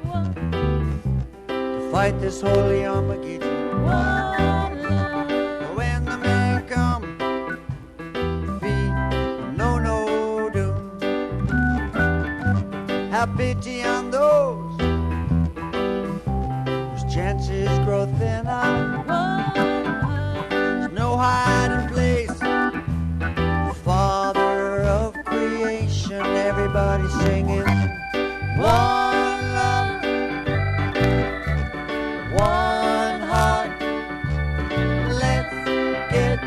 to fight this holy Armageddon. When the man come, be no doom. Have pity on those whose chances grow thinner. There's no hiding place. Father of creation, everybody singing. One love, one heart. Let's get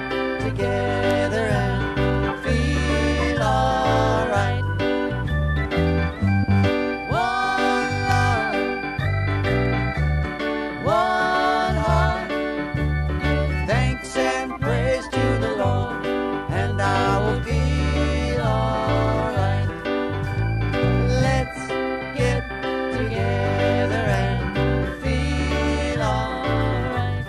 together and feel alright. One love, one heart. Give thanks and praise to the Lord, and I will feel alright. Let's get together and feel alright.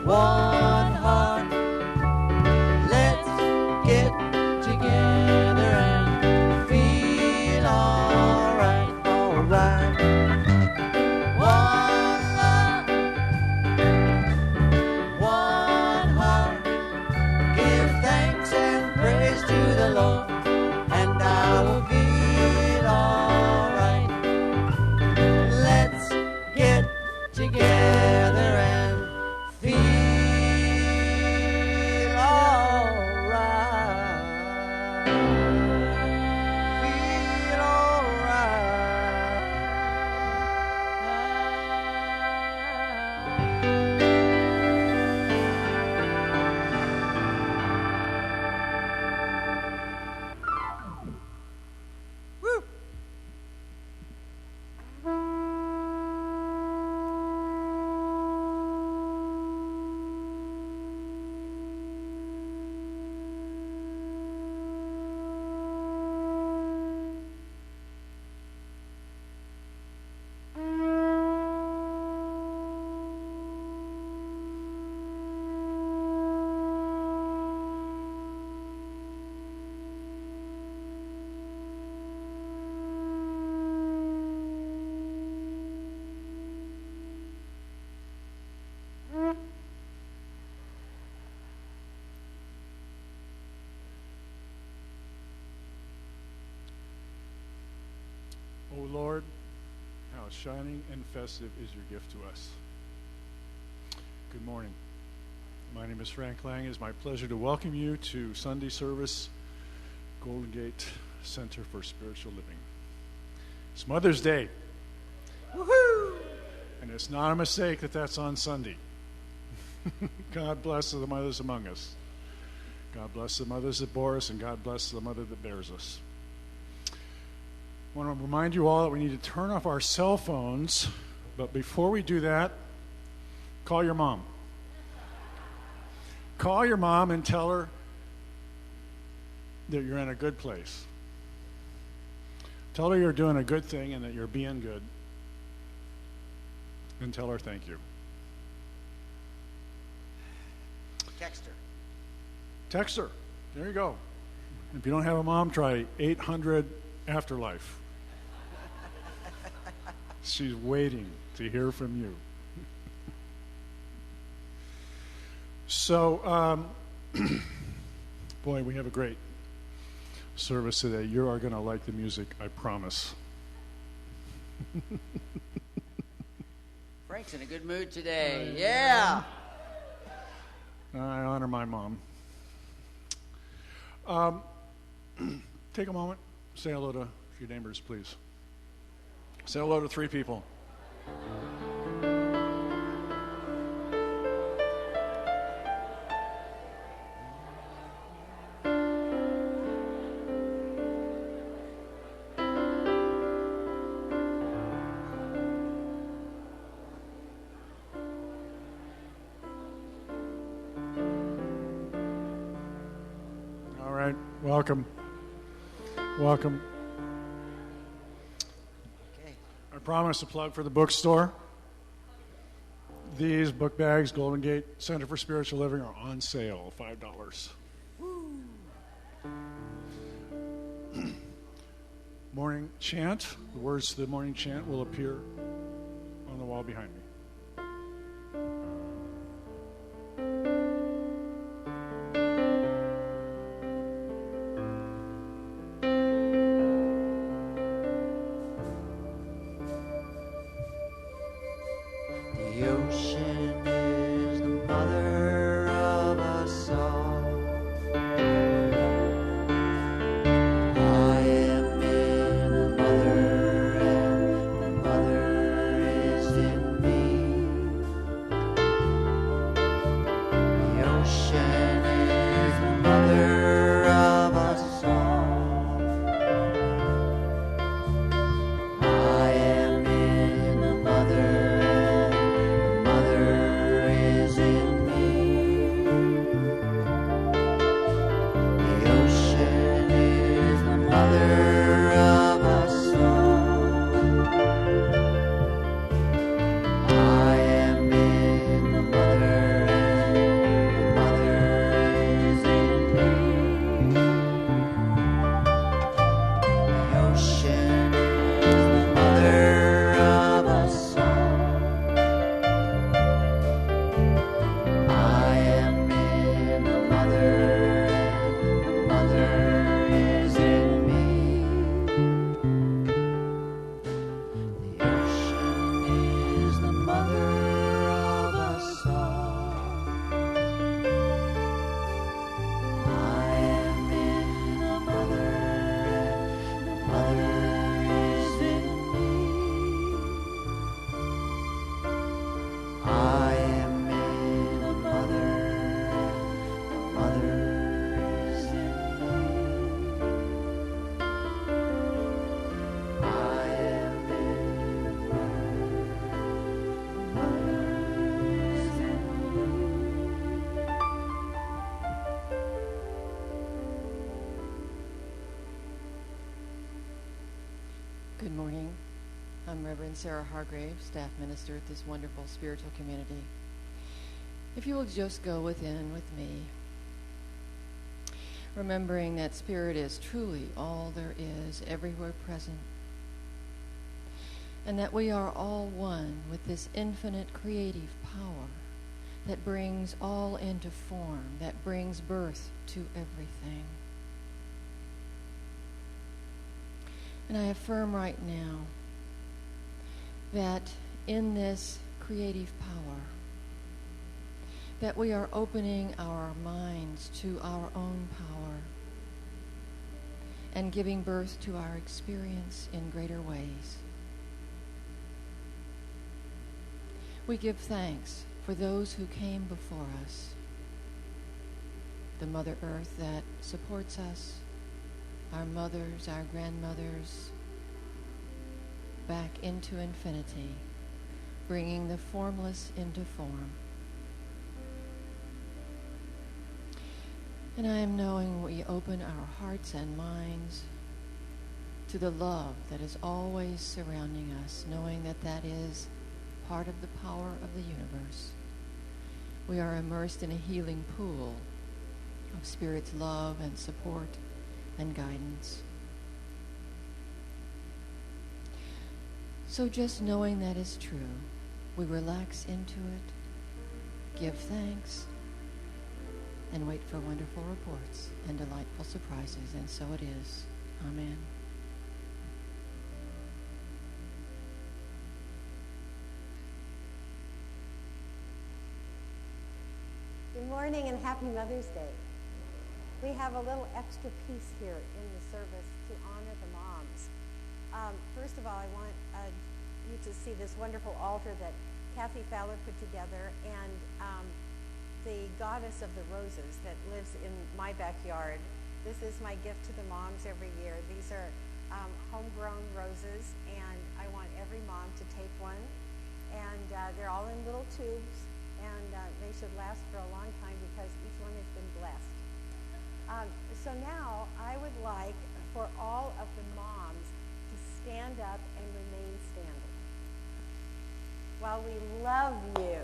One heart, let's get together and feel alright, alright. One love, one heart. Give thanks and praise to the Lord, and I will feel alright. Let's get together and feel alright. Feel alright. Woo! O Lord, how shining and festive is your gift to us. Good morning. My name is Frank Lange. It is my pleasure to welcome you to Sunday service, Golden Gate Center for Spiritual Living. It's Mother's Day. Woohoo! And it's not a mistake that that's on Sunday. God bless the mothers among us. God bless the mothers that bore us, and God bless the mother that bears us. I want to remind you all that we need to turn off our cell phones, but before we do that, call your mom. Call your mom and tell her that you're in a good place. Tell her you're doing a good thing and that you're being good. And tell her thank you. Text her. Text her. There you go. If you don't have a mom, try 800 Afterlife. She's waiting to hear from you. So, boy, we have a great service today. You are going to like the music, I promise. Frank's in a good mood today. Yeah. I honor my mom. Take a moment. Say hello to your neighbors, please. Say hello to 3 people. Welcome. Welcome. Okay. I promised a plug for the bookstore. These book bags, Golden Gate Center for Spiritual Living, are on sale, $5. Morning chant. The words to the morning chant will appear on the wall behind me. The ocean is the mother of us all. I am in the mother, and the mother is in me. The ocean is the mother of us all. I am in the mother. Good morning. I'm Reverend Sarah Hargrave, staff minister at this wonderful spiritual community. If you will just go within with me, remembering that Spirit is truly all there is, everywhere present, and that we are all one with this infinite creative power that brings all into form, that brings birth to everything. And I affirm right now that in this creative power, that we are opening our minds to our own power and giving birth to our experience in greater ways. We give thanks for those who came before us, the Mother Earth that supports us, our mothers, our grandmothers, back into infinity, bringing the formless into form. And I am knowing we open our hearts and minds to the love that is always surrounding us, knowing that that is part of the power of the universe. We are immersed in a healing pool of Spirit's love and support and guidance. So just knowing that is true, we relax into it, give thanks, and wait for wonderful reports and delightful surprises. And so it is. Amen. Good morning and happy Mother's Day. We have a little extra piece here in the service to honor the moms. First of all, I want you to see this wonderful altar that Kathy Fowler put together, and the goddess of the roses that lives in my backyard. This is my gift to the moms every year. These are homegrown roses, and I want every mom to take one. And they're all in little tubes, and they should last for a long time because each one has been blessed. So now I would like for all of the moms to stand up and remain standing while we love you.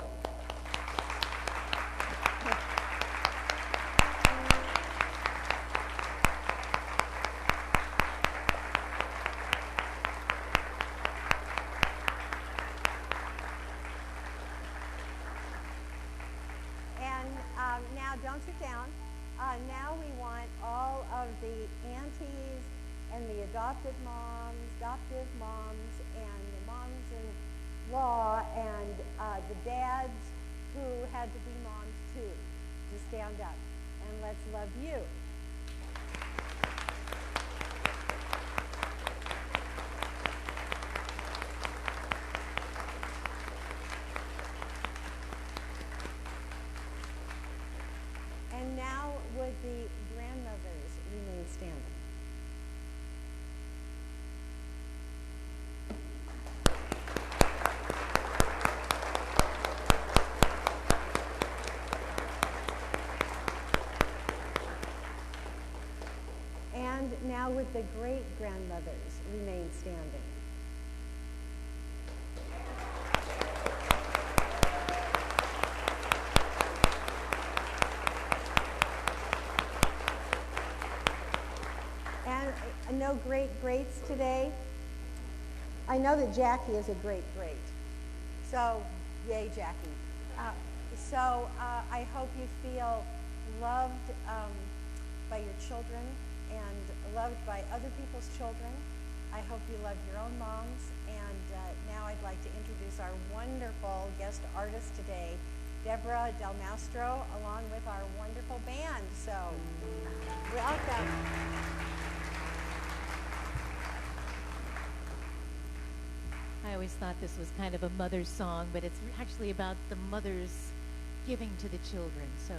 Now, don't sit down. Now we want all of the aunties and the adoptive moms, and the moms-in-law, and the dads who had to be moms too, to stand up. And let's love you. And now would the grandmothers remain standing? And now would the great-grandmothers remain standing? No great-greats today? I know that Jackie is a great-great. So, yay, Jackie. I hope you feel loved by your children and loved by other people's children. I hope you love your own moms. And now I'd like to introduce our wonderful guest artist today, Deborah Del Mastro, along with our wonderful band. So, welcome. I always thought this was kind of a mother's song, but it's actually about the mothers giving to the children. So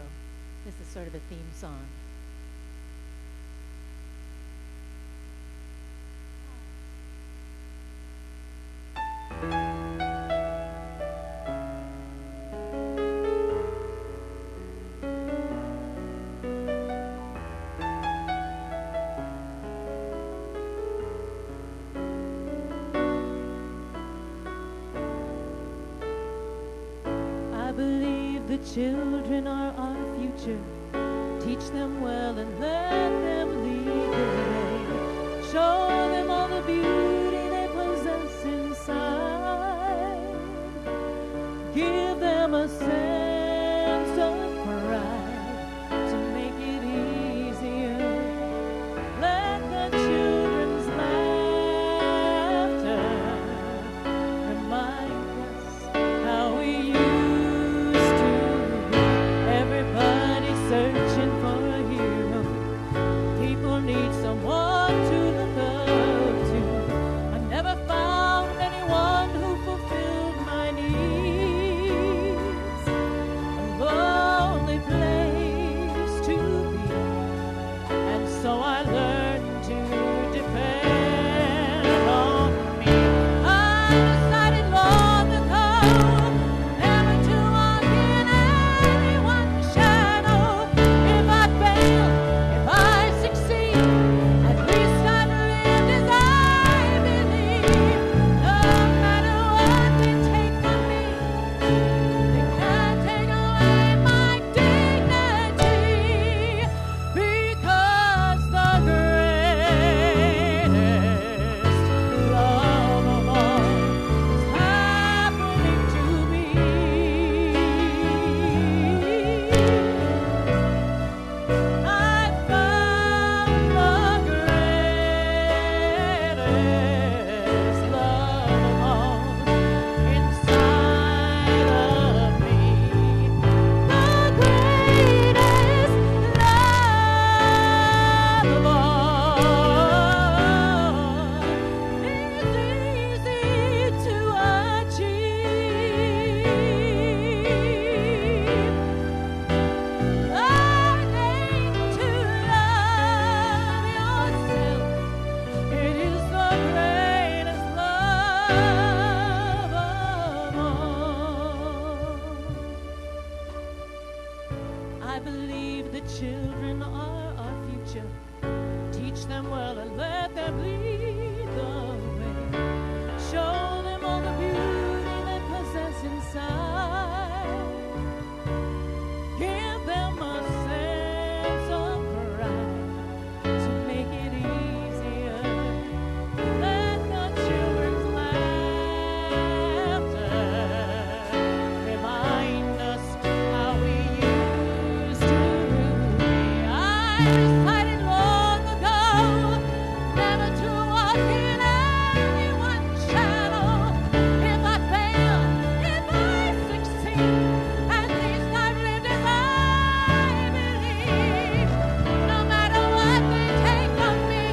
this is sort of a theme song. Children are our future. Teach them well and let them lead the way. Show them all the beauty they possess inside. Give them a sense of pride to make it easier. Let the children's laughter remind us how we used searching for a hero. People need someone to look up to. I never found anyone who fulfilled my needs. A lonely place to be, and so I learned to depend on me. I decided long ago never to walk in anyone's shadow. I believe the children are our teacher. Teach them well and let them lead the way. Show them all the beauty they possess inside. Give them a sense of pride to make it easier. Let the children's laughter remind us how we used to be. I recited long ago, never to walk in anyone's shadow. If I fail, if I succeed, at least I've lived as I believe. No matter what they take from me,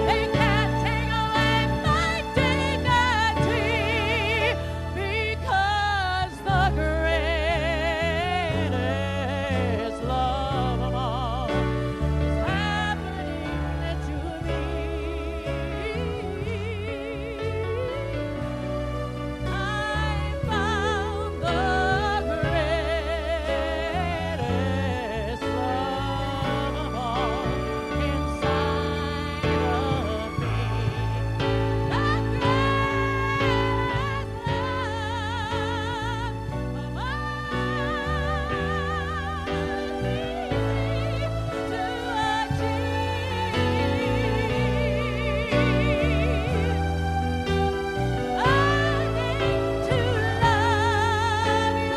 they can't take away my dignity, because the greatest love of all is happening to me. I found the greatest love of all inside of me. The greatest love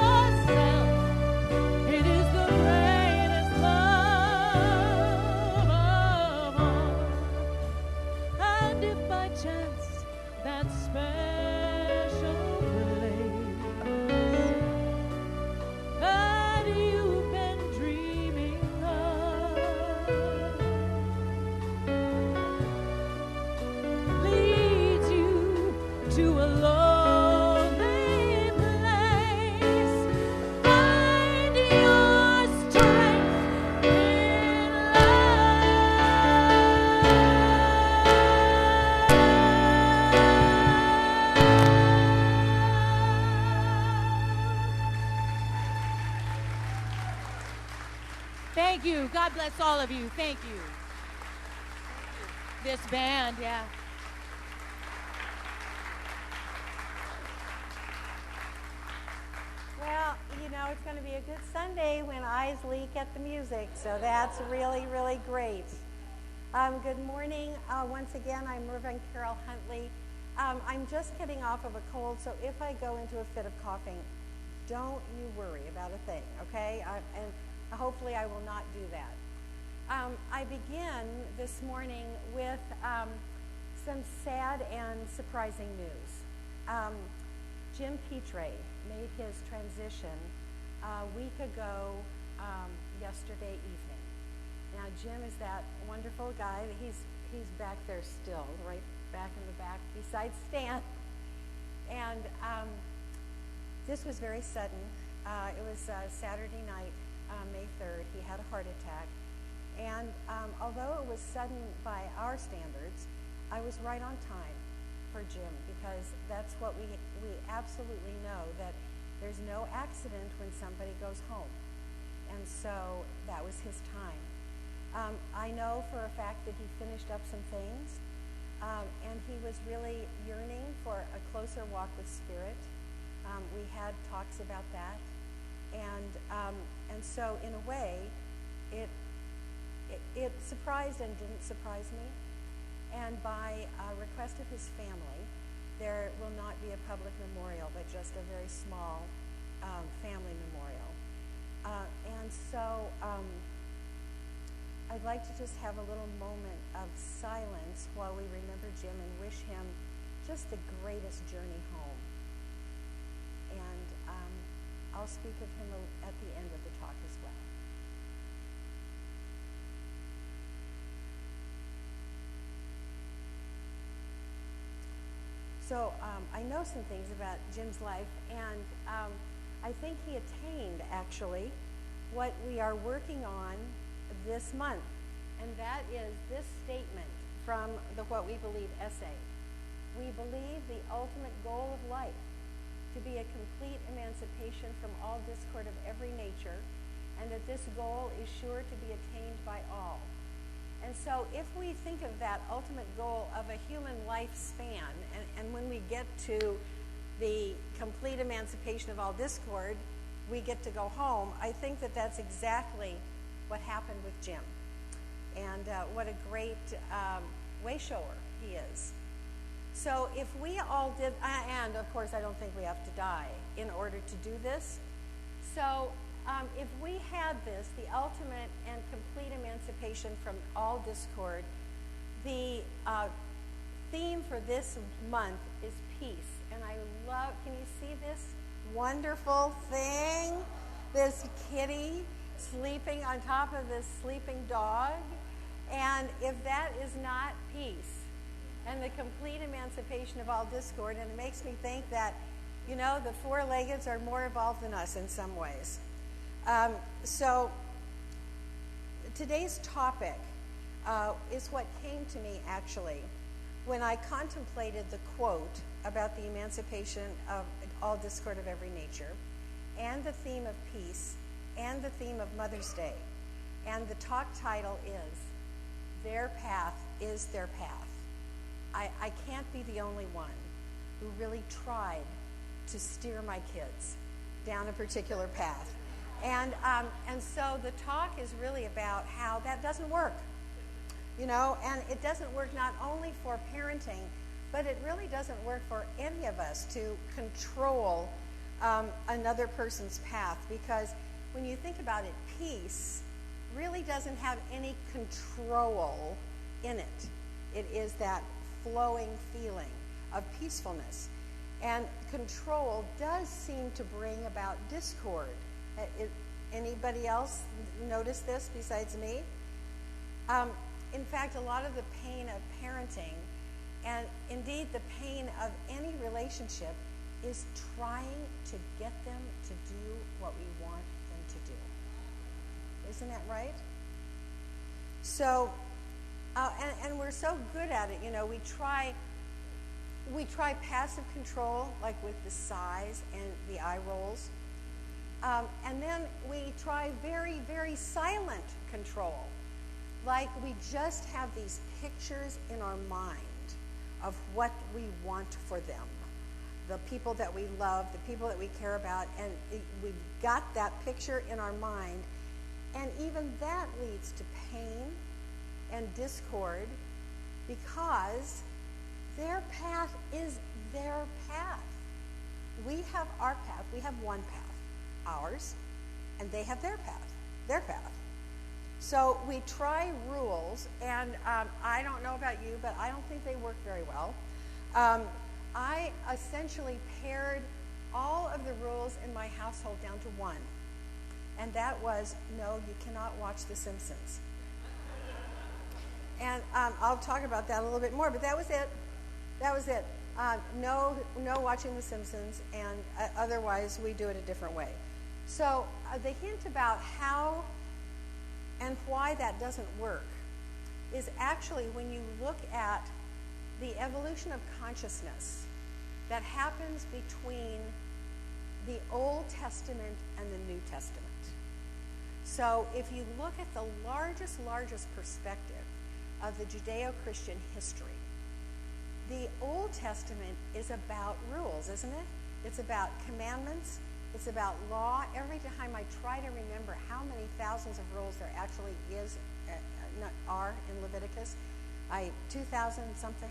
of it is the greatest love of all. And if by chance that special place that you've been dreaming of leads you to a lonely place, find your strength in Thank you. God bless all of you. Thank you. This band, yeah. Well, you know, it's going to be a good Sunday when eyes leak at the music, so that's really, really great. Good morning. Once again, I'm Reverend Karyl Huntley. I'm just getting off of a cold, so if I go into a fit of coughing, don't you worry about a thing, okay? And hopefully I will not do that. I begin this morning with some sad and surprising news. Jim Petre made his transition a week ago yesterday evening. Now, Jim is that wonderful guy. He's back there still, right back in the back beside Stan. And this was very sudden. It was Saturday night, May 3rd. He had a heart attack. And although it was sudden by our standards, I was right on time for Jim, because that's what we absolutely know, that there's no accident when somebody goes home. And so that was his time. I know for a fact that he finished up some things, and he was really yearning for a closer walk with Spirit. We had talks about that, and so in a way, it surprised and didn't surprise me. And by request of his family, there will not be a public memorial, but just a very small family memorial. And so I'd like to just have a little moment of silence while we remember Jim and wish him just the greatest journey home. And I'll speak of him at the end of the talk as well. So I know some things about Jim's life, and I think he attained, actually, what we are working on this month, and that is this statement from the What We Believe essay. We believe the ultimate goal of life to be a complete emancipation from all discord of every nature, and that this goal is sure to be attained by all, And so if we think of that ultimate goal of a human lifespan, and when we get to the complete emancipation of all discord, we get to go home, I think that that's exactly what happened with Jim. And what a great way shower he is. So if we all did, and of course I don't think we have to die in order to do this. So if we had this, the ultimate and complete emancipation from all discord, the theme for this month is peace. And I love, can you see this wonderful thing? This kitty sleeping on top of this sleeping dog. And if that is not peace and the complete emancipation of all discord, and it makes me think that, you know, the four-leggeds are more evolved than us in some ways. So today's topic is what came to me, actually, when I contemplated the quote about the emancipation of all discord of every nature, and the theme of peace, and the theme of Mother's Day. And the talk title is, Their Path is Their Path. I can't be the only one who really tried to steer my kids down a particular path. And so the talk is really about how that doesn't work. You know, and it doesn't work not only for parenting, but it really doesn't work for any of us to control another person's path, because when you think about it, peace really doesn't have any control in it. It is that flowing feeling of peacefulness. And control does seem to bring about discord. Anybody else notice this besides me? In fact, a lot of the pain of parenting, and indeed the pain of any relationship, is trying to get them to do what we want them to do. Isn't that right? So, and we're so good at it. You know, we try passive control, like with the sighs and the eye rolls. And then we try very, very silent control. Like we just have these pictures in our mind of what we want for them. The people that we love, the people that we care about, and we've got that picture in our mind. And even that leads to pain and discord, because their path is their path. We have our path. We have one path, ours, and they have their path. So we try rules, and I don't know about you, but I don't think they work very well. I essentially pared all of the rules in my household down to one, and that was, no, you cannot watch The Simpsons. And I'll talk about that a little bit more, but that was it. That was it. No watching The Simpsons, and otherwise we do it a different way. So the hint about how and why that doesn't work is actually when you look at the evolution of consciousness that happens between the Old Testament and the New Testament. So if you look at the largest perspective of the Judeo-Christian history, the Old Testament is about rules, isn't it? It's about commandments. It's about law. Every time I try to remember how many thousands of rules there actually are in Leviticus, 2,000 something.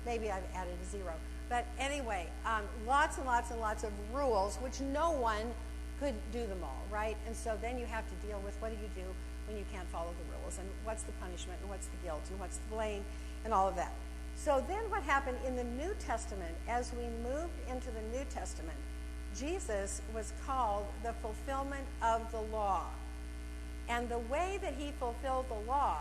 Maybe I've added a zero. But anyway, lots and lots and lots of rules, which no one could do them all, right? And so then you have to deal with what do you do when you can't follow the rules, and what's the punishment, and what's the guilt, and what's the blame, and all of that. So then what happened in the New Testament, as we moved into the New Testament, Jesus was called the fulfillment of the law. And the way that he fulfilled the law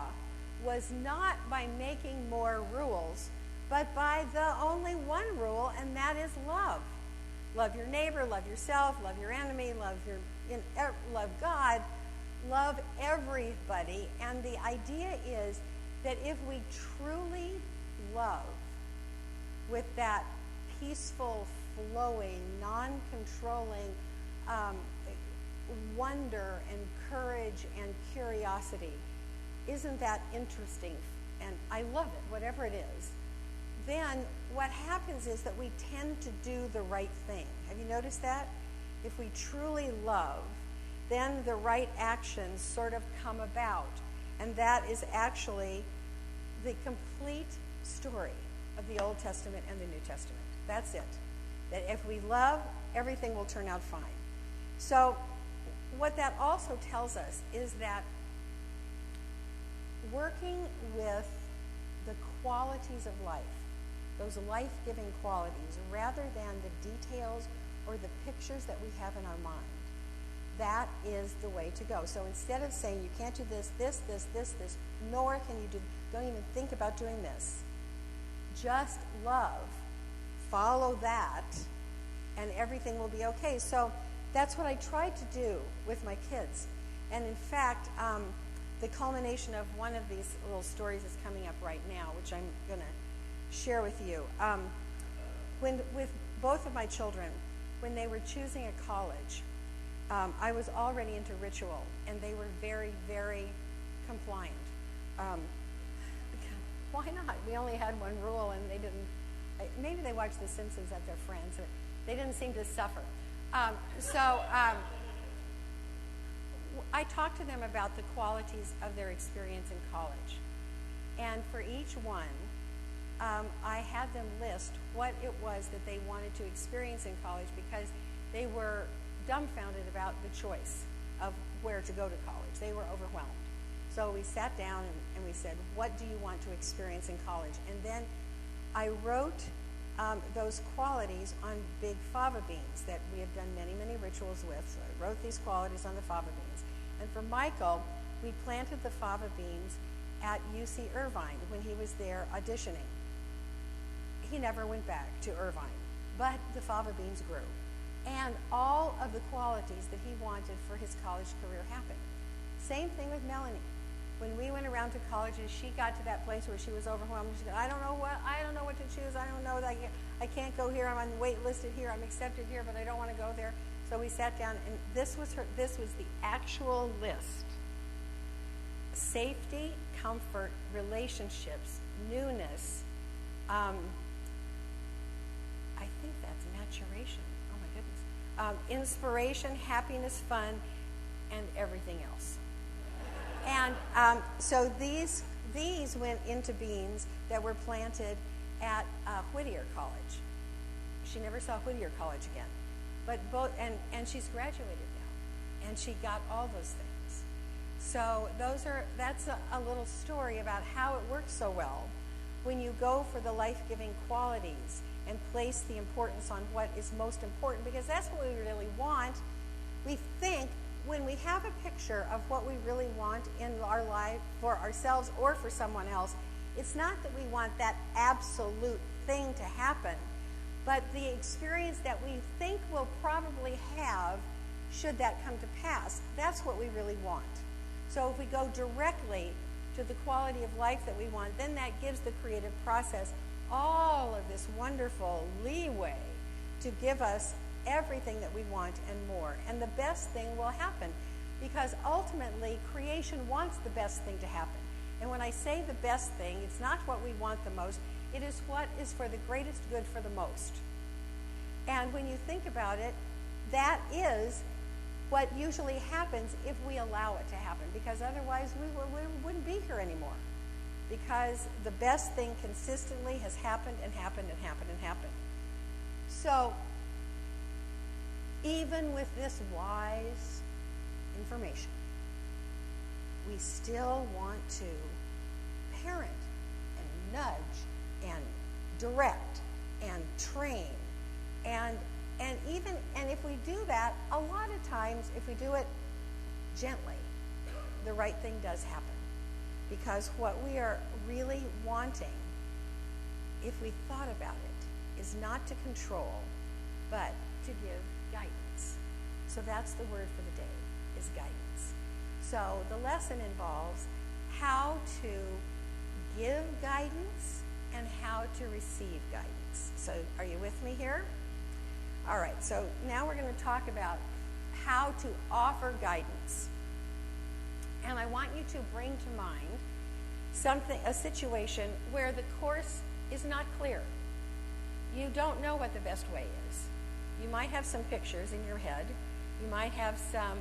was not by making more rules, but by the only one rule, and that is love. Love your neighbor, love yourself, love your enemy, love God, love everybody. And the idea is that if we truly love with that peaceful, flowing, non-controlling wonder and courage and curiosity, isn't that interesting? And I love it, whatever it is. Then what happens is that we tend to do the right thing. Have you noticed that? If we truly love, then the right actions sort of come about. And that is actually the complete story of the Old Testament and the New Testament. That's it. That if we love, everything will turn out fine. So what that also tells us is that working with the qualities of life, those life-giving qualities, rather than the details or the pictures that we have in our mind, that is the way to go. So instead of saying you can't do this, nor can you do, don't even think about doing this, just love, follow that, and everything will be okay. So that's what I tried to do with my kids. And in fact, the culmination of one of these little stories is coming up right now, which I'm going to share with you. With both of my children, when they were choosing a college, I was already into ritual, and they were very, very compliant. Why not? We only had one rule, and they didn't. Maybe they watched The Simpsons at their friends, but they didn't seem to suffer. I talked to them about the qualities of their experience in college, and for each one, I had them list what it was that they wanted to experience in college, because they were dumbfounded about the choice of where to go to college. They were overwhelmed. So we sat down and we said, what do you want to experience in college? And then I wrote those qualities on big fava beans that we have done many, many rituals with. So I wrote these qualities on the fava beans. And for Michael, we planted the fava beans at UC Irvine when he was there auditioning. He never went back to Irvine, but the fava beans grew. And all of the qualities that he wanted for his college career happened. Same thing with Melanie. When we went around to colleges, she got to that place where she was overwhelmed. She said, I don't know what to choose. I don't know that I can't go here. I'm waitlisted here. I'm accepted here, but I don't want to go there. So we sat down, and this was the actual list. Safety, comfort, relationships, newness. I think that's maturation. Oh my goodness. Inspiration, happiness, fun, and everything else. And so these went into beans that were planted at Whittier College. She never saw Whittier College again, but and she's graduated now, and she got all those things. So that's a little story about how it works so well when you go for the life-giving qualities and place the importance on what is most important, because that's what we really want. We think, when we have a picture of what we really want in our life for ourselves or for someone else, it's not that we want that absolute thing to happen, but the experience that we think we'll probably have should that come to pass. That's what we really want. So if we go directly to the quality of life that we want, then that gives the creative process all of this wonderful leeway to give us everything that we want and more. And the best thing will happen, because ultimately creation wants the best thing to happen. And when I say the best thing, it's not what we want the most, it is what is for the greatest good for the most. And when you think about it, that is what usually happens if we allow it to happen, because otherwise we wouldn't be here anymore, because the best thing consistently has happened and happened and happened and happened. So even with this wise information, we still want to parent and nudge and direct and train, and if we do that, a lot of times if we do it gently, the right thing does happen, because what we are really wanting, if we thought about it, is not to control, but to give guidance. So that's the word for the day, is guidance. So the lesson involves how to give guidance and how to receive guidance. So are you with me here? All right, so now we're going to talk about how to offer guidance And I want you to bring to mind a situation where the course is not clear. You don't know what the best way is. You might have some pictures in your head. You might have some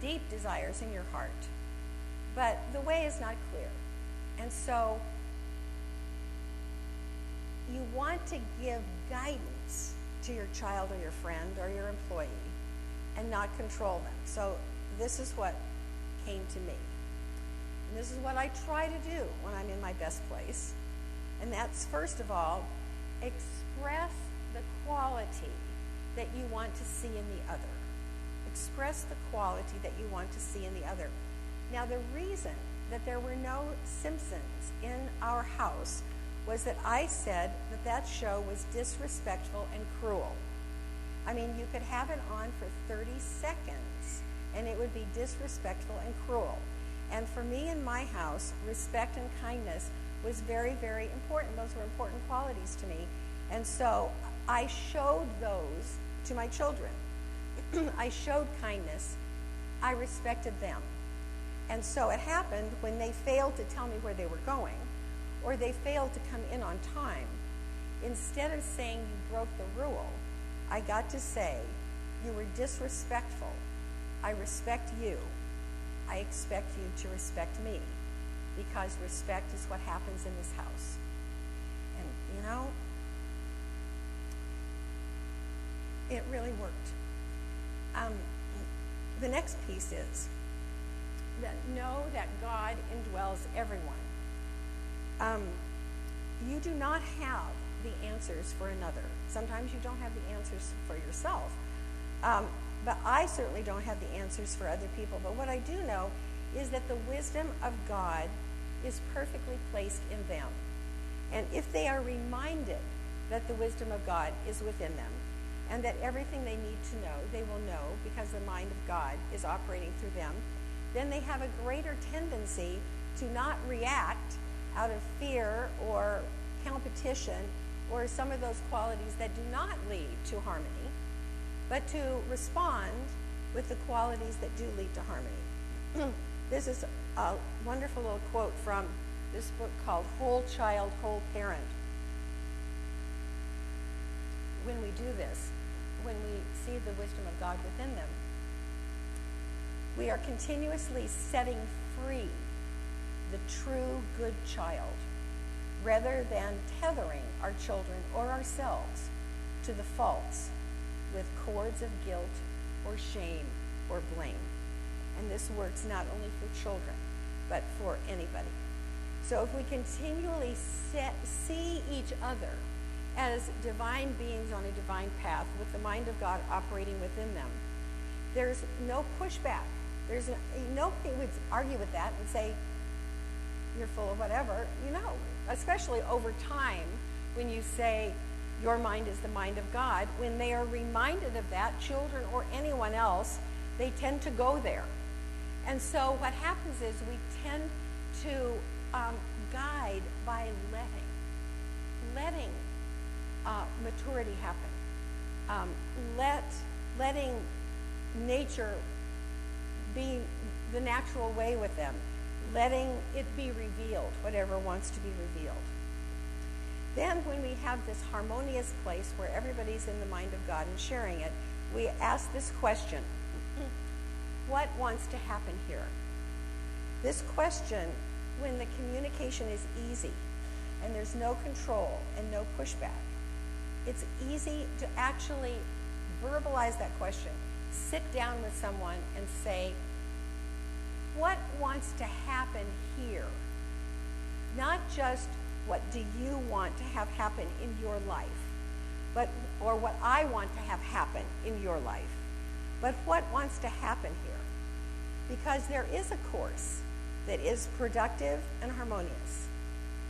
deep desires in your heart. But the way is not clear. And so you want to give guidance to your child or your friend or your employee and not control them. So this is what came to me. And this is what I try to do when I'm in my best place. And that's, first of all, express the quality that you want to see in the other. Express the quality that you want to see in the other. Now, the reason that there were no Simpsons in our house was that I said that that show was disrespectful and cruel. I mean, you could have it on for 30 seconds, and it would be disrespectful and cruel. And for me in my house, respect and kindness was very, very important. Those were important qualities to me. And so I showed those to my children. I showed kindness. I respected them. And so it happened when they failed to tell me where they were going, or they failed to come in on time, instead of saying you broke the rule, I got to say, you were disrespectful. I respect you. I expect you to respect me, because respect is what happens in this house. And, you know, it really worked. The next piece is that know that God indwells everyone. You do not have the answers for another. Sometimes you don't have the answers for yourself. But I certainly don't have the answers for other people. But what I do know is that the wisdom of God is perfectly placed in them. And if they are reminded that the wisdom of God is within them, and that everything they need to know, they will know because the mind of God is operating through them, then they have a greater tendency to not react out of fear or competition or some of those qualities that do not lead to harmony, but to respond with the qualities that do lead to harmony. This is a wonderful little quote from this book called Whole Child, Whole Parent. When we do this, when we see the wisdom of God within them, we are continuously setting free the true good child, rather than tethering our children or ourselves to the faults with cords of guilt or shame or blame. And this works not only for children, but for anybody. So if we continually see each other as divine beings on a divine path with the mind of God operating within them, there's no pushback. Nobody would argue with that and say, you're full of whatever. You know, especially over time, when you say your mind is the mind of God, when they are reminded of that, children or anyone else, they tend to go there. And so what happens is we tend to guide by letting maturity happen, letting nature be the natural way with them, letting it be revealed, whatever wants to be revealed. Then when we have this harmonious place where everybody's in the mind of God and sharing it, we ask this question, what wants to happen here? This question, when the communication is easy and there's no control and no pushback, it's easy to actually verbalize that question, sit down with someone and say, what wants to happen here? Not just what do you want to have happen in your life, or what I want to have happen in your life, but what wants to happen here? Because there is a course that is productive and harmonious.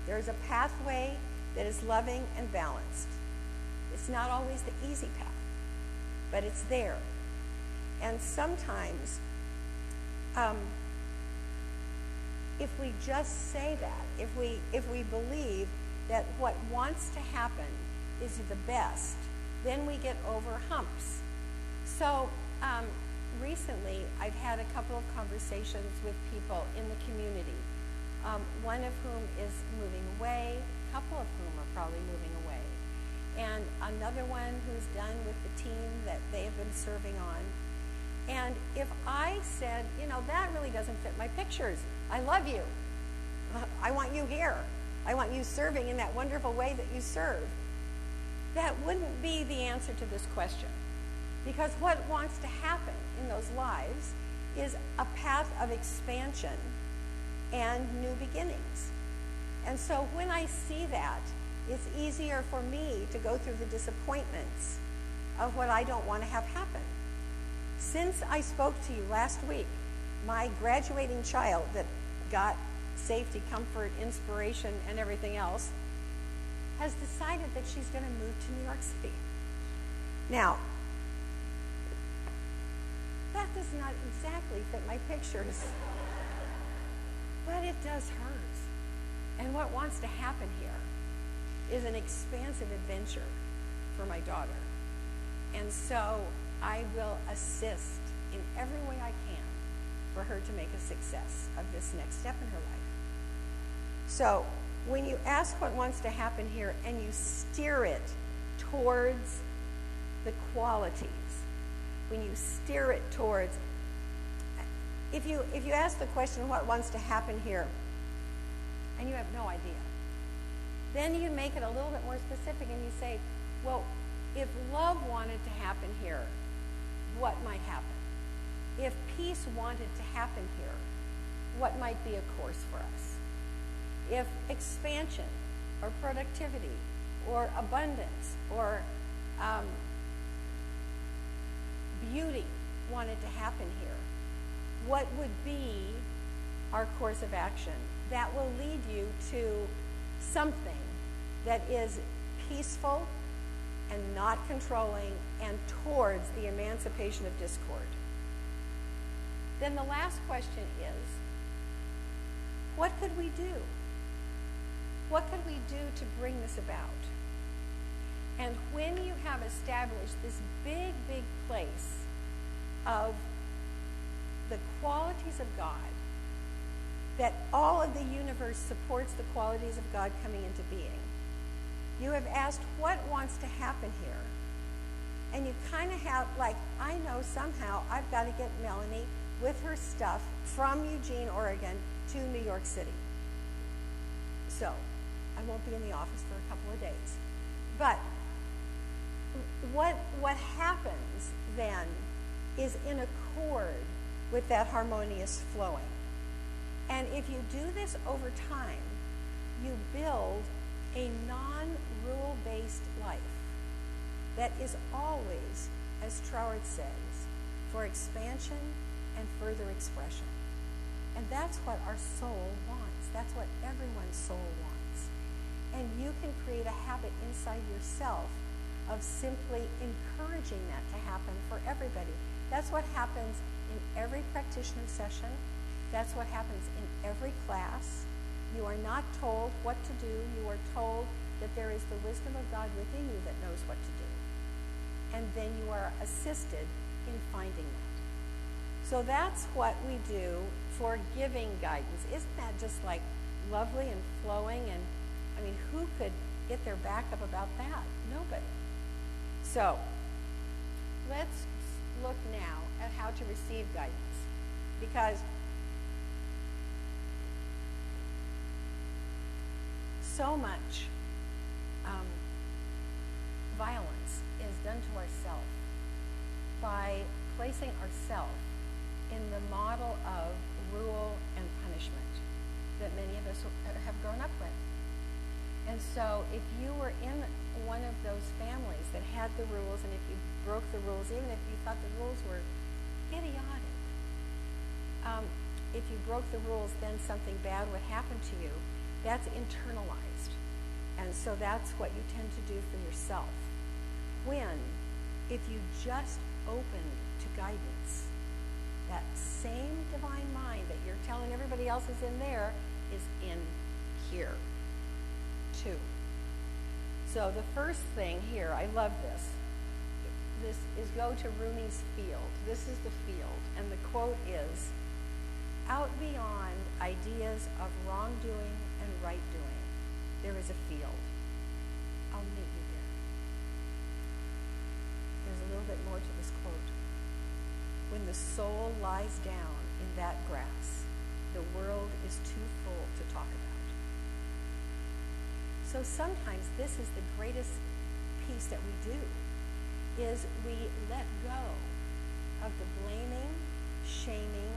There's a pathway that is loving and balanced. It's not always the easy path, but it's there. And sometimes, if we just say that, if we believe that what wants to happen is the best, then we get over humps. So recently, I've had a couple of conversations with people in the community, one of whom is moving away, a couple of whom are probably moving away, and another one who's done with the team that they have been serving on. And if I said, you know, that really doesn't fit my pictures. I love you. I want you here. I want you serving in that wonderful way that you serve. That wouldn't be the answer to this question. Because what wants to happen in those lives is a path of expansion and new beginnings. And so when I see that, it's easier for me to go through the disappointments of what I don't want to have happen. Since I spoke to you last week, my graduating child that got safety, comfort, inspiration, and everything else has decided that she's going to move to New York City. Now, that does not exactly fit my pictures, but it does hers. And what wants to happen here is an expansive adventure for my daughter. And so I will assist in every way I can for her to make a success of this next step in her life. So when you ask what wants to happen here and you steer it towards the qualities, when you steer it towards, if you ask the question, what wants to happen here, and you have no idea, then you make it a little bit more specific and you say, well, if love wanted to happen here, what might happen? If peace wanted to happen here, what might be a course for us? If expansion or productivity or abundance or beauty wanted to happen here, what would be our course of action that will lead you to something that is peaceful and not controlling and towards the emancipation of discord? Then the last question is, what could we do? What could we do to bring this about? And when you have established this big, big place of the qualities of God, that all of the universe supports the qualities of God coming into being, you have asked what wants to happen here. And you kind of have, like, I know somehow I've got to get Melanie with her stuff from Eugene, Oregon to New York City. So I won't be in the office for a couple of days. But what happens then is in accord with that harmonious flowing. And if you do this over time, you build a non-rule-based life that is always, as Troward says, for expansion and further expression. And that's what our soul wants. That's what everyone's soul wants. And you can create a habit inside yourself of simply encouraging that to happen for everybody. That's what happens in every practitioner session. That's what happens in every class. You are not told what to do. You are told that there is the wisdom of God within you that knows what to do. And then you are assisted in finding that. So that's what we do for giving guidance. Isn't that just like lovely and flowing? And I mean, who could get their back up about that? Nobody. So let's look now at how to receive guidance. Because so much violence is done to ourselves by placing ourselves in the model of rule and punishment that many of us have grown up with. And so if you were in one of those families that had the rules, and if you broke the rules, even if you thought the rules were idiotic, if you broke the rules, then something bad would happen to you. That's internalized. And so that's what you tend to do for yourself. When, if you just opened to guidance, that same divine mind that you're telling everybody else is in there is in here, too. So the first thing here, I love this. this is go to Rumi's field. This is the field, and the quote is, "Out beyond ideas of wrongdoing and right doing, there is a field. I'll meet you there." There's a little bit more to this quote. "When the soul lies down in that grass, the world is too full to talk about." So sometimes this is the greatest piece that we do, is we let go of the blaming, shaming,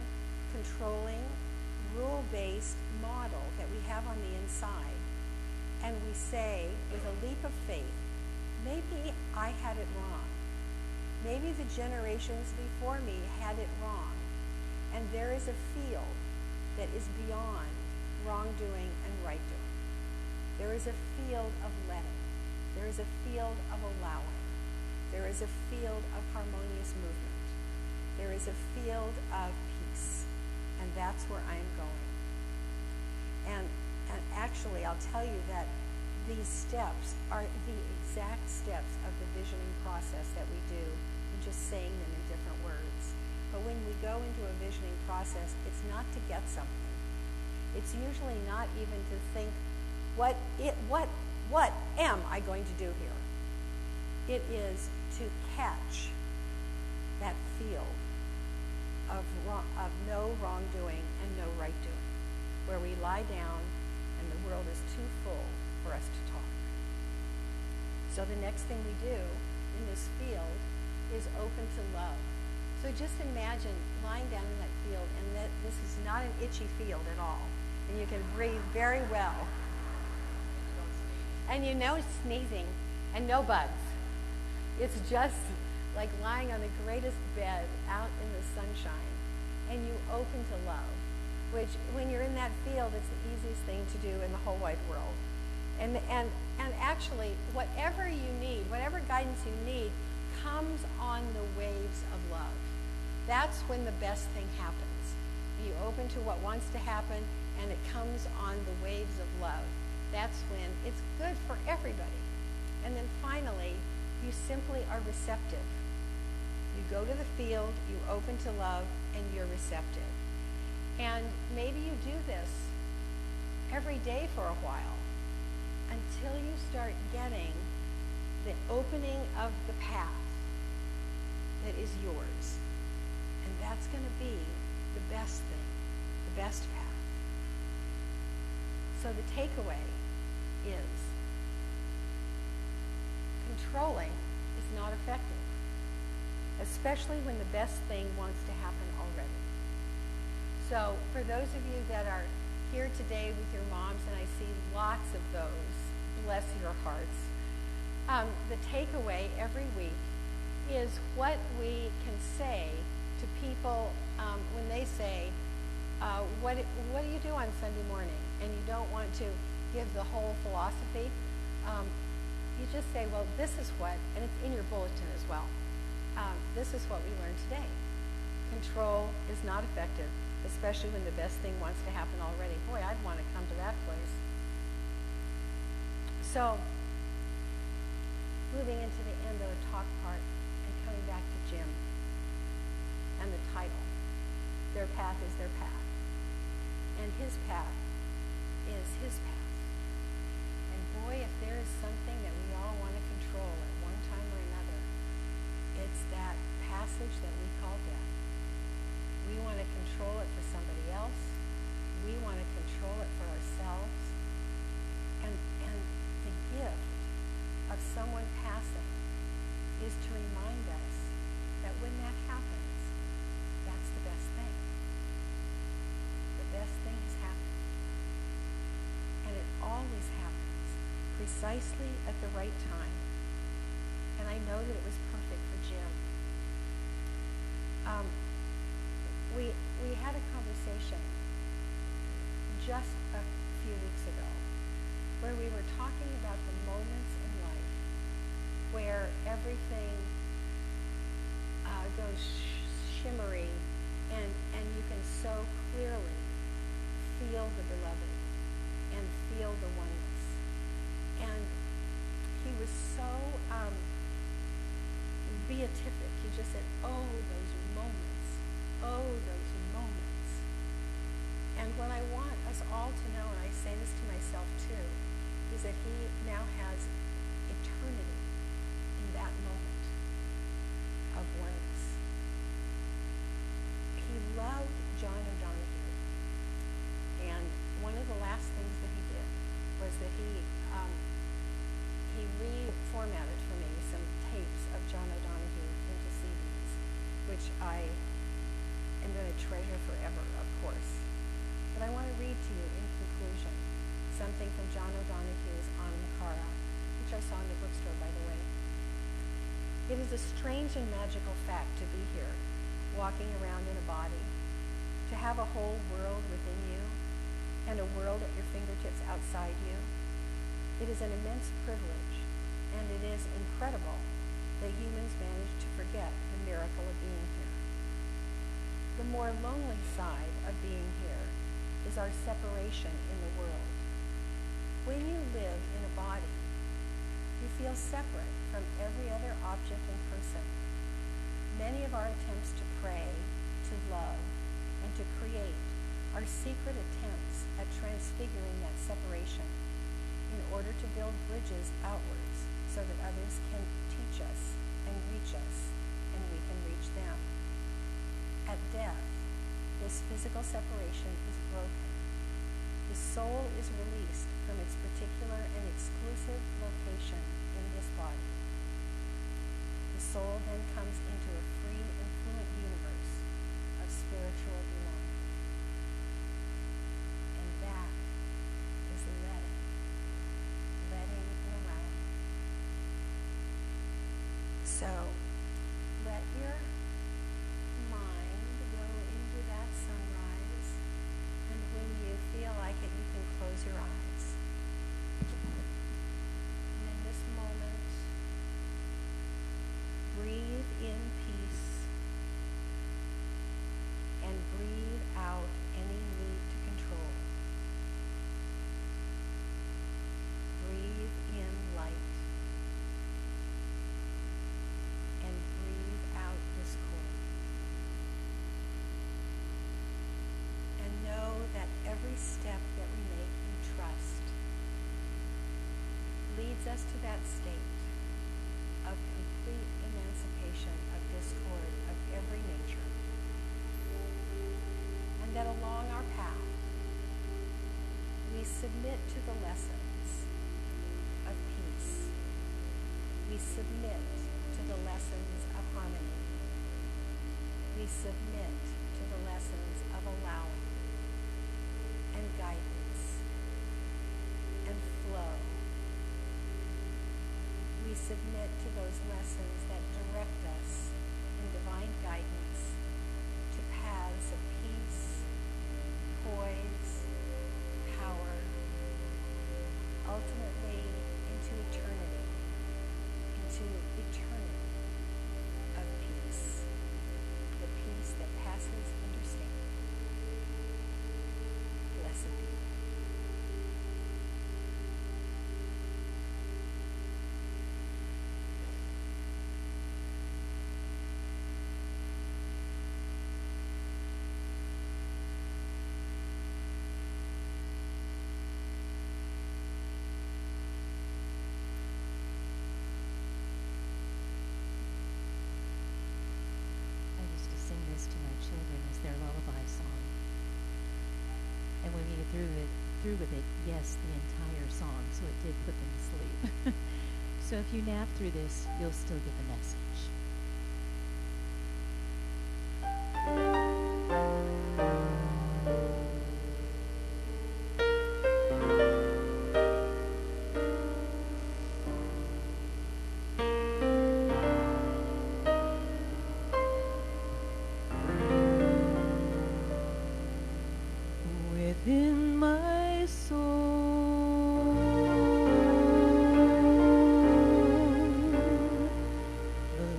controlling, rule-based model that we have on the inside, and we say, with a leap of faith, maybe I had it wrong. Maybe the generations before me had it wrong, and there is a field that is beyond wrongdoing and right doing. There is a field of letting. There is a field of allowing. There is a field of harmonious movement. There is a field of peace, and that's where I'm going. And actually, I'll tell you that these steps are the exact steps of the visioning process that we do. I'm just saying them in different words. But when we go into a visioning process, it's not to get something. It's usually not even to think, what am I going to do here? It is to catch that field of no wrongdoing and no right doing, where we lie down and the world is too full for us to talk. So the next thing we do in this field is open to love. So just imagine lying down in that field, and that this is not an itchy field at all, and you can breathe very well. And you know sneezing and no bugs. It's just like lying on the greatest bed out in the sunshine, and you open to love, which when you're in that field, it's the easiest thing to do in the whole wide world. And actually, whatever you need, whatever guidance you need, comes on the waves of love. That's when the best thing happens. You open to what wants to happen, and it comes on the waves of love. That's when it's good for everybody. And then finally, you simply are receptive. You go to the field, you open to love, and you're receptive. And maybe you do this every day for a while until you start getting the opening of the path that is yours. And that's going to be the best thing, the best path. So the takeaway is controlling is not effective, especially when the best thing wants to happen already. So for those of you that are here today with your moms, and I see lots of those, bless your hearts, the takeaway every week is what we can say to people when they say, what do you do on Sunday morning? And you don't want to give the whole philosophy. You just say, well, this is what, and it's in your bulletin as well. This is what we learned today. Control is not effective, especially when the best thing wants to happen already. Boy, I'd want to come to that place. So, moving into the end of the talk part and coming back to Jim and the title. Their path is their path. And his path is his path. And boy, if there is something that we all want to control at one time or another, it's that passage that we call death. We want to control it for somebody else. We want to control it for ourselves. And the gift of someone passing is to remind us that when that happens, that's the best thing. The best thing has happened. And it always happens precisely at the right time. And I know that it was perfect for Jim. We had a conversation just a few weeks ago where we were talking about the moments in life where everything goes shimmery and you can so clearly feel the beloved and feel the oneness. And he was so beatific. He just said, oh, those moments. Oh, those moments. And what I want us all to know, and I say this to myself too, is that he now has eternity in that moment of oneness. He loved John O'Donoghue. And one of the last things that he did was that he reformatted for me some tapes of John O'Donoghue into CDs, which I am going to treasure forever, of course. But I want to read to you in conclusion something from John O'Donoghue's Anamkara, which I saw in the bookstore, by the way. It is a strange and magical fact to be here, walking around in a body, to have a whole world within you and a world at your fingertips outside you. It is an immense privilege, and it is incredible that humans manage to forget the miracle of being here. The more lonely side of being here is our separation in the world. When you live in a body, you feel separate from every other object and person. Many of our attempts to pray, to love, and to create are secret attempts at transfiguring that separation in order to build bridges outwards so that others can teach us and reach us, and we can reach them. At death, this physical separation is broken. The soul is released from its particular and exclusive location in this body. The soul then comes into a free and fluent universe of spiritual belonging. And that is letting and allowing. So, let your mind go into that sunrise, and when you feel like it, you can close your eyes. And in this moment, breathe in peace and breathe out any need to control. Breathe in light and breathe out discord. And know that every step that we make in trust leads us to that state of complete emancipation of discord of every nature. And that along our path, we submit to the lessons of peace. We submit to the lessons of harmony. We submit to the lessons of allowing and guidance and flow. We submit to those lessons that direct us in divine guidance to paths of peace, poise, power, ultimately into eternity of peace, the peace that passes understanding. Blessed be. I used to sing this to my children as their lullaby song. And when we get through with it, yes, the entire song, so it did put them to sleep. So if you nap through this, you'll still get the message. Within my soul, the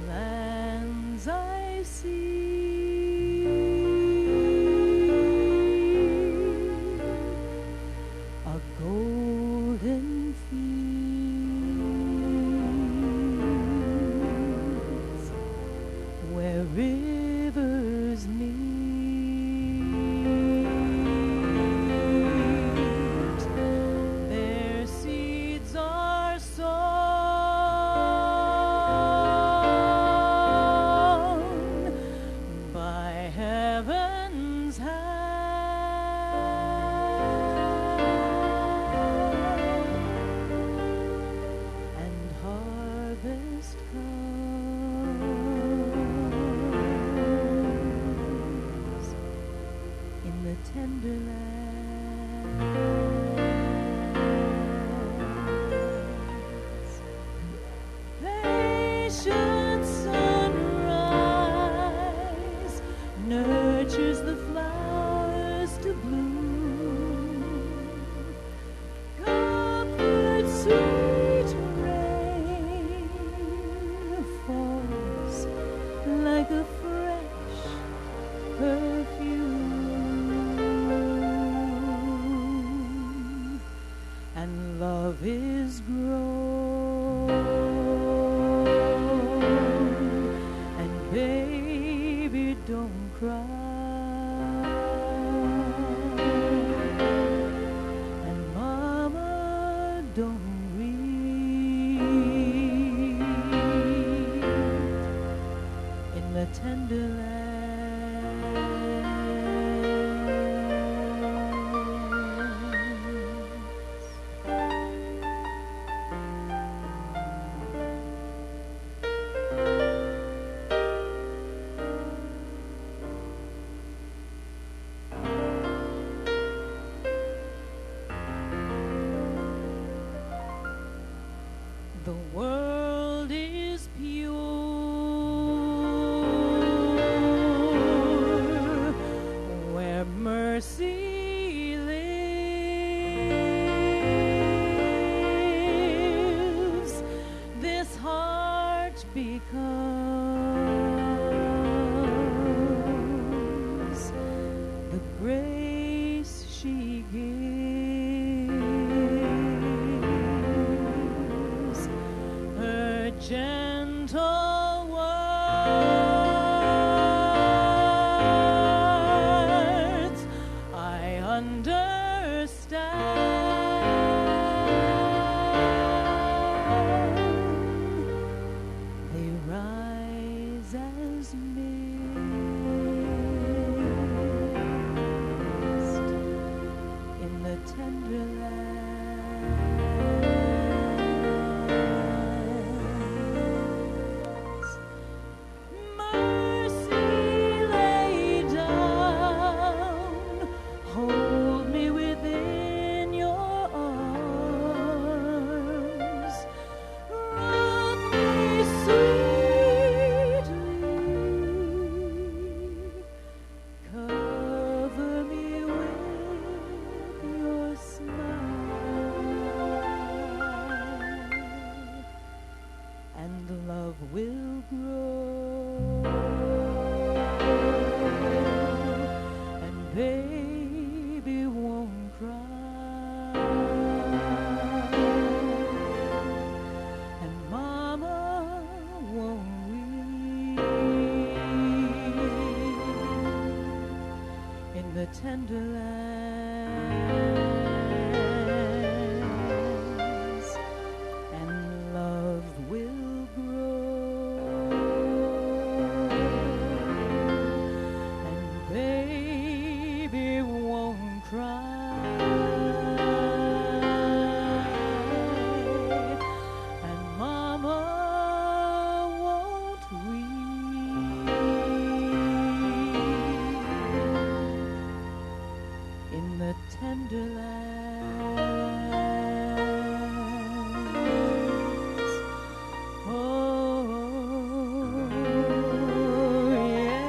the tender lands. Patient sunrise nurtures the flowers to bloom. Comfort sweet rain falls like a fresh perfume, and love is grown, and baby, don't cry, and mama, don't weep. In the tender land, the world is pure where mercy lives. This heart becomes the grace she gives. Her gentle words I understand. They rise as mist in the tender lands. Mercy, lay down, hold me within your arms, rock me sweetly, cover me with your smile, and love will grow, and baby won't cry, and mama won't weep. In the tender lands, and love will grow, and baby won't cry, and mama won't weep. In the tender lands, oh yeah,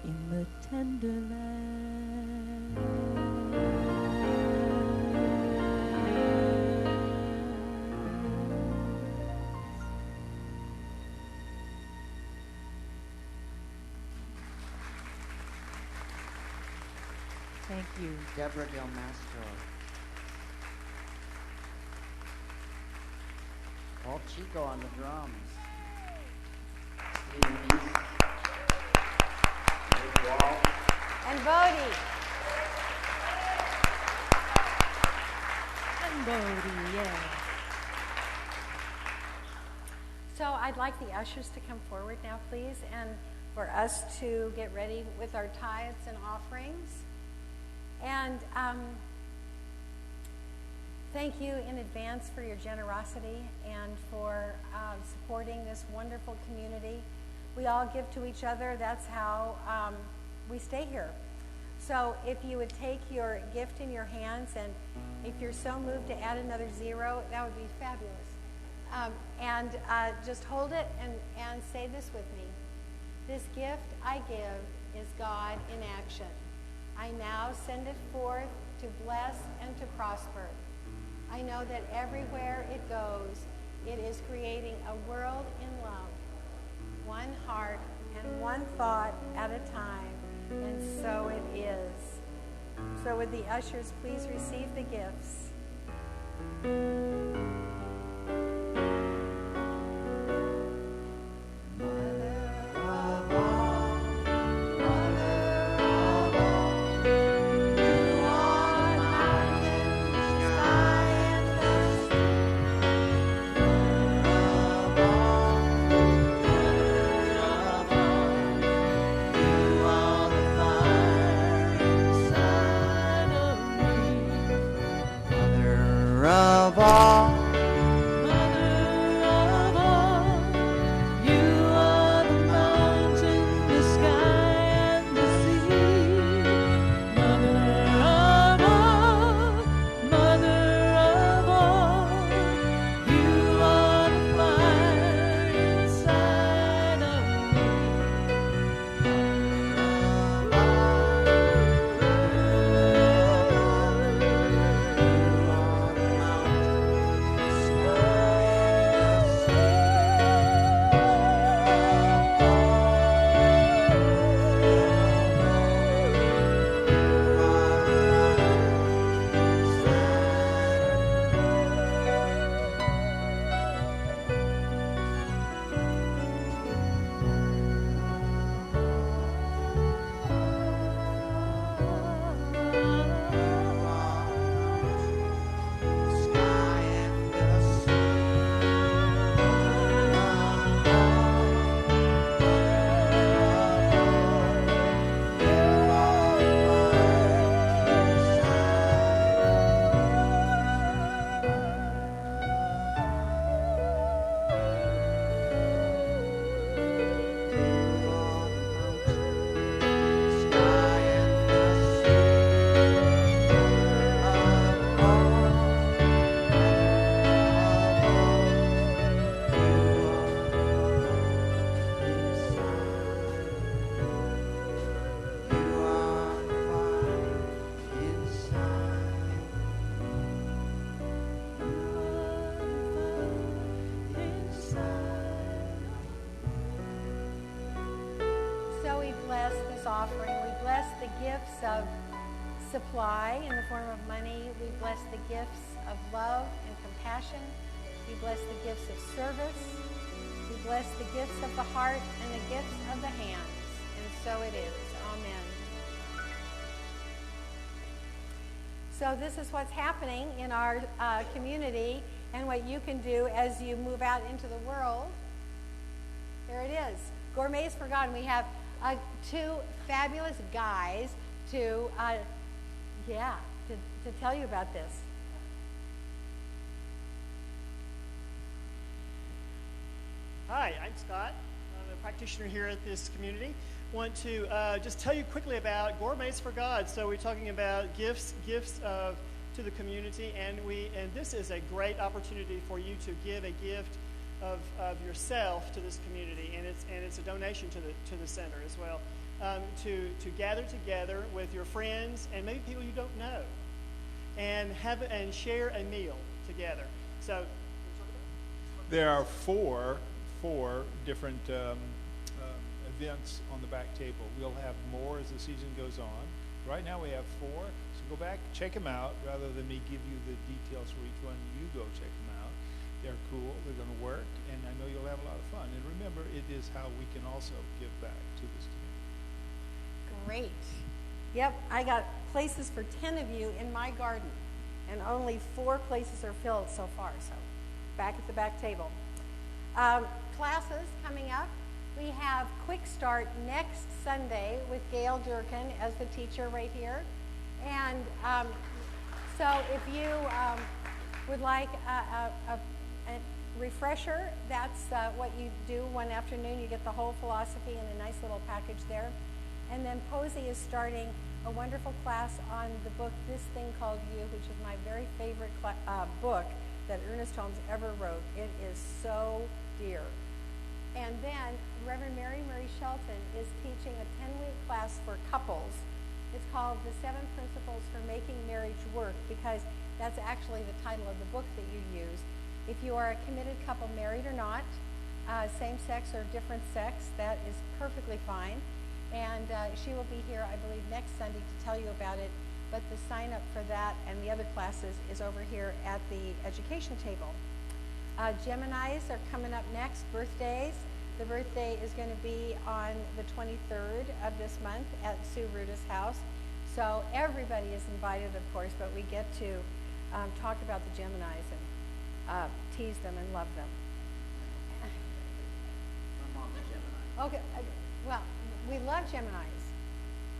in the tender lands. Thank you. Deborah Del Mastro. Paul Chico on the drums. And Bodie. And Bodie, yeah. So I'd like the ushers to come forward now, please, and for us to get ready with our tithes and offerings. And Thank you in advance for your generosity and for supporting this wonderful community. We all give to each other. That's how we stay here. So if you would take your gift in your hands, and if you're so moved to add another 0, that would be fabulous. And just hold it and say this with me. This gift I give is God in action. I now send it forth to bless and to prosper. I know that everywhere it goes, it is creating a world in love, one heart and one thought at a time, and so it is. So would the ushers please receive the gifts? Of supply in the form of money. We bless the gifts of love and compassion. We bless the gifts of service. We bless the gifts of the heart and the gifts of the hands. And so it is. Amen. So this is what's happening in our community and what you can do as you move out into the world. There it is. Gourmets for God. And we have two fabulous guys to tell you about this. Hi, I'm Scott. I'm a practitioner here at this community. Want to just tell you quickly about Gourmets for God. So we're talking about gifts to the community, and this is a great opportunity for you to give a gift of yourself to this community, and it's a donation to the center as well. To gather together with your friends and maybe people you don't know, and share a meal together. So there are four different events on the back table. We'll have more as the season goes on. Right now we have 4, so go back, check them out. Rather than me give you the details for each one, you go check them out. They're cool, they're going to work, and I know you'll have a lot of fun. And remember, it is how we can also give back to this community. Great. Yep, I got places for 10 of you in my garden, and only 4 places are filled so far, so back at the back table. Classes coming up. We have Quick Start next Sunday with Gail Durkin as the teacher right here. And so if you would like a refresher, that's what you do one afternoon. You get the whole philosophy in a nice little package there. And then Posey is starting a wonderful class on the book This Thing Called You, which is my very favorite book that Ernest Holmes ever wrote. It is so dear. And then Reverend Mary Shelton is teaching a 10-week class for couples. It's called The 7 Principles for Making Marriage Work, because that's actually the title of the book that you use. If you are a committed couple, married or not, same sex or different sex, that is perfectly fine. And she will be here, I believe, next Sunday to tell you about it. But the sign up for that and the other classes is over here at the education table. Geminis are coming up next, birthdays. The birthday is going to be on the 23rd of this month at Sue Ruta's house. So everybody is invited, of course, but we get to talk about the Geminis and tease them and love them. My mom's a Gemini. Okay, well, we love Geminis.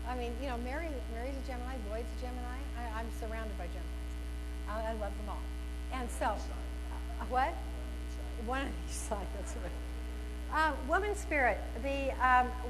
I mean, you know, Mary's a Gemini, Lloyd's a Gemini. I'm surrounded by Geminis. I love them all. And so, what? One on each side, that's right. Woman Spirit, the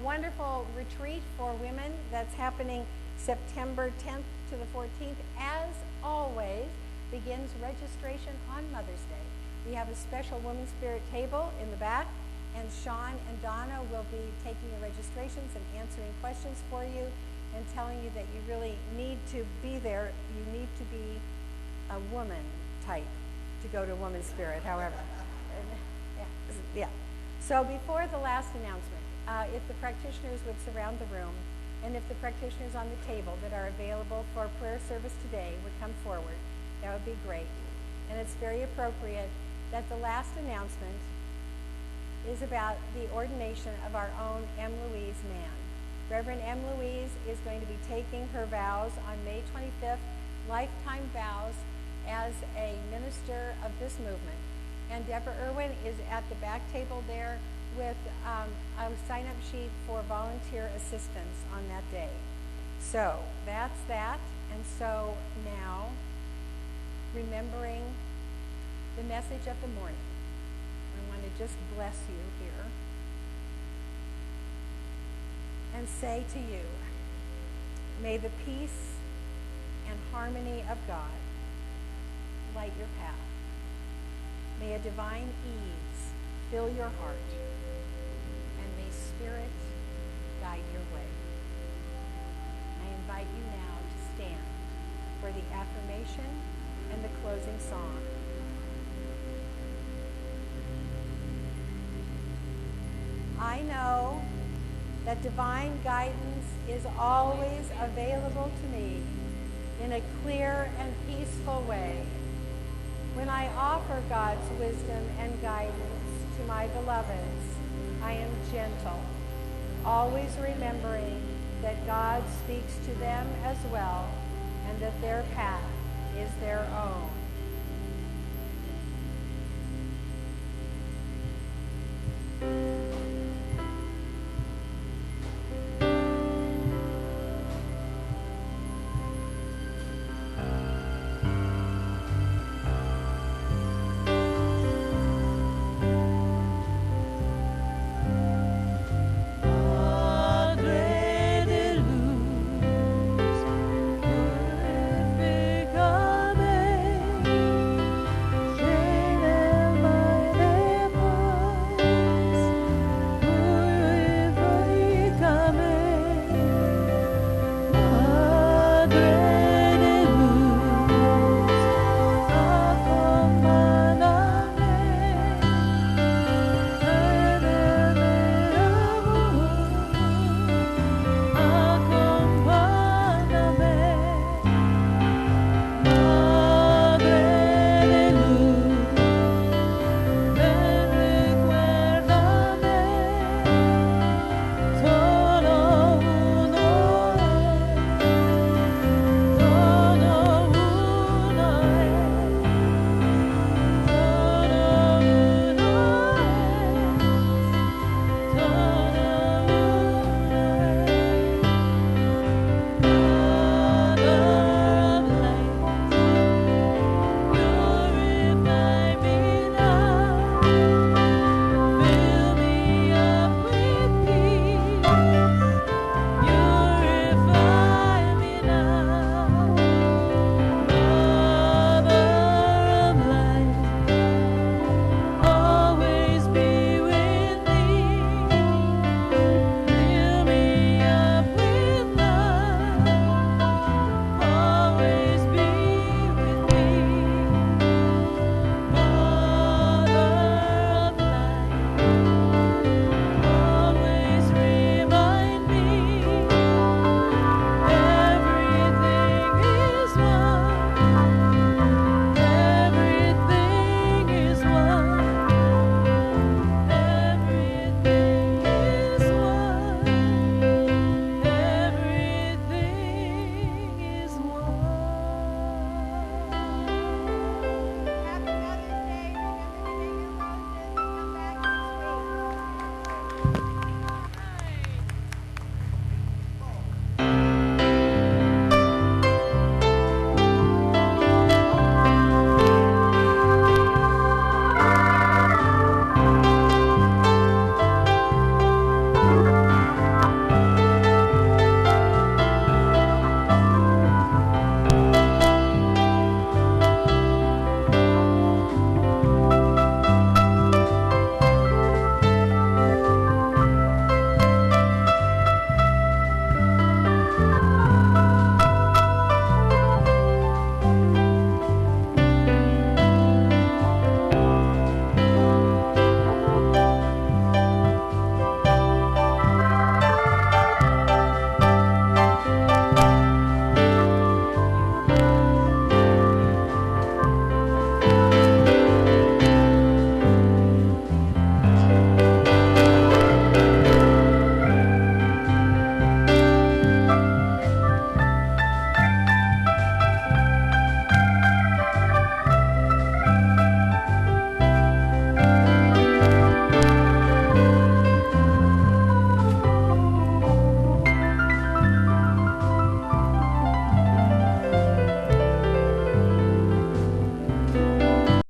wonderful retreat for women that's happening September 10th to the 14th, as always, begins registration on Mother's Day. We have a special Woman Spirit table in the back, and Sean and Donna will be taking your registrations and answering questions for you and telling you that you really need to be there. You need to be a woman type to go to Woman Spirit, however. Yeah. So before the last announcement, if the practitioners would surround the room, and if the practitioners on the table that are available for prayer service today would come forward, that would be great. And it's very appropriate that the last announcement is about the ordination of our own M. Louise Mann. Reverend M. Louise is going to be taking her vows on May 25th, lifetime vows as a minister of this movement. And Deborah Irwin is at the back table there with a sign-up sheet for volunteer assistance on that day. So that's that. And so now, remembering the message of the morning, I want to just bless you here and say to you, may the peace and harmony of God light your path. May a divine ease fill your heart, and may Spirit guide your way. I invite you now to stand for the affirmation and the closing song. I know that divine guidance is always available to me in a clear and peaceful way. When I offer God's wisdom and guidance to my beloveds, I am gentle, always remembering that God speaks to them as well, and that their path is their own.